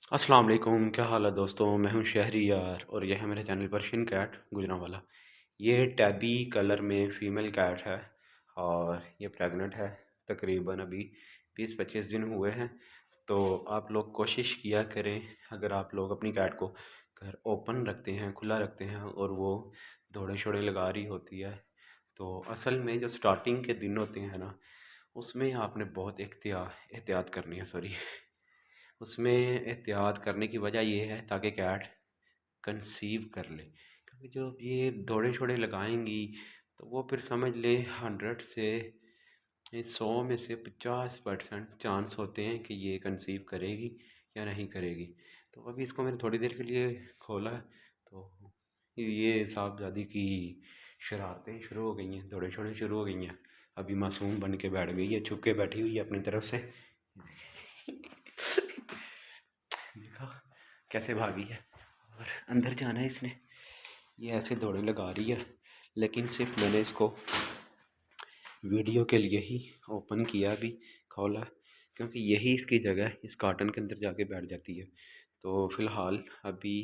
अस्सलाम वालेकुम, क्या हाल है दोस्तों। मैं हूं शहरी यार और यह है मेरे चैनल पर्शियन कैट गुजरांवाला। ये टैबी कलर में फ़ीमेल कैट है और ये प्रेग्नेंट है। तकरीबन अभी 20-25 दिन हुए हैं। तो आप लोग कोशिश किया करें, अगर आप लोग अपनी कैट को घर ओपन रखते हैं, खुला रखते हैं और वो दौड़े शोड़े लगा रही होती है, तो असल में जो स्टार्टिंग के दिन होते हैं ना, उसमें आपने बहुत एहतियात करनी है। सॉरी, उसमें एहतियात करने की वजह ये है ताकि कैट कंसीव कर ले। क्योंकि जो ये दौड़े छोड़े लगाएंगी तो वो फिर समझ ले 100 से 100 में से 50% चांस होते हैं कि ये कंसीव करेगी या नहीं करेगी। तो अभी इसको मैंने थोड़ी देर के लिए खोला तो ये साहबजादी की शरारतें शुरू हो गई हैं, दौड़े छोड़े शुरू हो गई हैं। अभी मासूम बन के बैठ गई है, छुप के बैठी हुई है अपनी तरफ से। देखा कैसे भागी है और अंदर जाना है इसने। ये ऐसे दौड़े लगा रही है, लेकिन सिर्फ मैंने इसको वीडियो के लिए ही ओपन किया, भी खोला, क्योंकि यही इसकी जगह है। इस कार्टन के अंदर जाके बैठ जाती है। तो फ़िलहाल अभी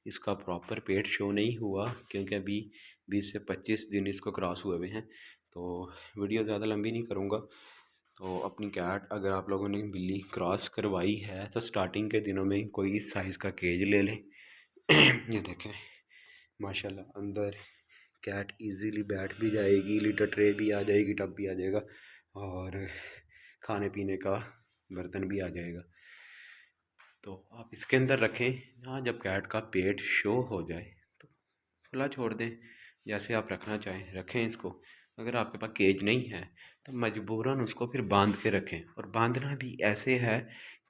इसका प्रॉपर पेट शो नहीं हुआ, क्योंकि अभी 20 से 25 दिन इसको क्रॉस हुए हुए हैं। तो वीडियो ज़्यादा लंबी नहीं करूँगा। तो अपनी कैट, अगर आप लोगों ने बिल्ली क्रॉस करवाई है तो स्टार्टिंग के दिनों में कोई इस साइज़ का केज ले लें। ये देखें, माशाल्लाह अंदर कैट इजीली बैठ भी जाएगी, लिटर ट्रे भी आ जाएगी, टब भी आ जाएगा और खाने पीने का बर्तन भी आ जाएगा। तो आप इसके अंदर रखें। हाँ, जब कैट का पेट शो हो जाए तो खुला छोड़ दें, जैसे आप रखना चाहें रखें इसको। अगर आपके पास केज नहीं है तो मजबूरन उसको फिर बांध के रखें, और बांधना भी ऐसे है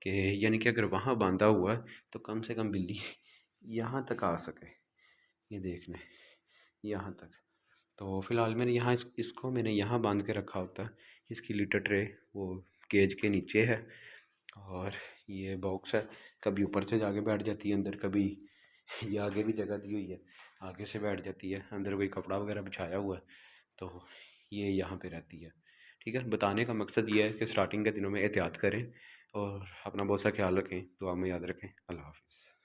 कि यानी कि अगर वहाँ बांधा हुआ है तो कम से कम बिल्ली यहाँ तक आ सके। ये देख लें, यहाँ तक। तो फ़िलहाल मैंने यहाँ इसको मैंने यहाँ बांध के रखा होता है। इसकी लिटर ट्रे वो केज के नीचे है और ये बॉक्स है। कभी ऊपर से जाके बैठ जाती है अंदर, कभी ये आगे भी जगह दी हुई है, आगे से बैठ जाती है। अंदर कोई कपड़ा वगैरह बिछाया हुआ है तो ये यहाँ पे रहती है। ठीक है, बताने का मकसद ये है कि स्टार्टिंग के दिनों में एहतियात करें और अपना बहुत सा ख्याल रखें। दुआ में याद रखें। अल्लाह हाफ़िज़।